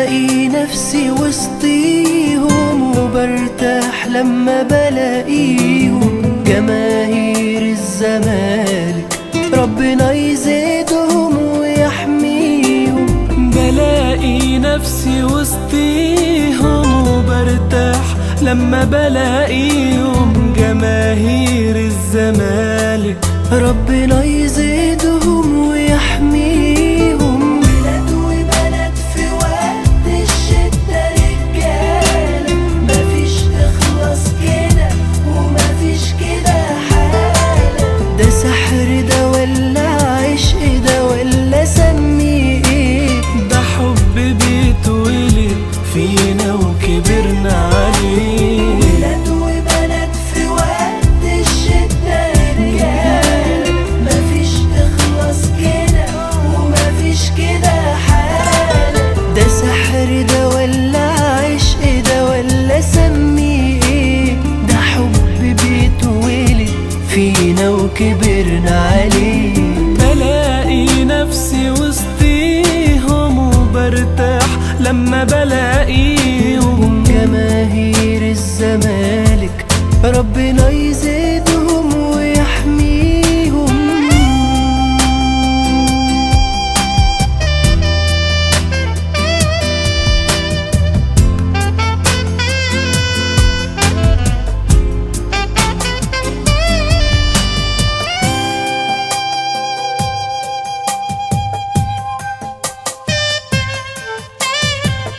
بلاقي نفسي وسطيهم وبرتاح لما بلاقيهم جماهير الزمالك، ربنا يزيدهم ويحميهم. بلاقي نفسي وسطيهم وبرتاح لما بلاقيهم جماهير الزمالك، ربنا يزيدهم ويحميهم. ولاد وبنات في وقت الشدة رجالة، مفيش إخلاص كده ومفيش كده حالة. ده سحر ده ولا عشق ده ولا سميه ايه؟ ده حب بيتولد فينا وكبرنا عليه. ولاد وبنات في وقت الشدة رجالة، مفيش إخلاص كده ومفيش كده حالة. ده سحر ده ولا عشق ده ولا سميه ايه؟ ده حب بيتولد فينا وكبرنا عليه. بلاقي نفسي وسطيهم وبرتاح لما بلاقيهم جماهير الزمالك، ربنا يزيدهم ويحميهم.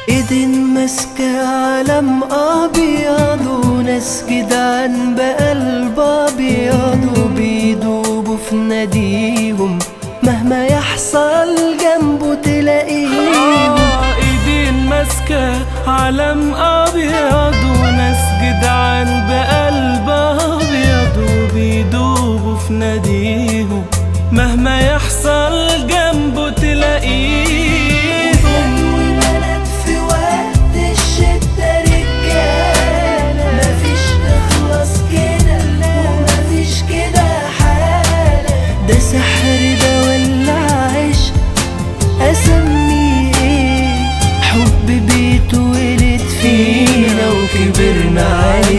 ايدين ماسكة علم ابيض وناس جدعان بقلب ابيض وبيدوبوا في ناديهم مهما يحصل جنبه تلاقيهم. ايدين ماسكة علم ابيض وناس جدعان بقلب ابيض وبيدوبوا في ناديهم مهما يحصل جنبه تلاقيهم. سحر ده ولا عشق أسميه ايه؟ حب بيتولد فينا وكبرنا عليه.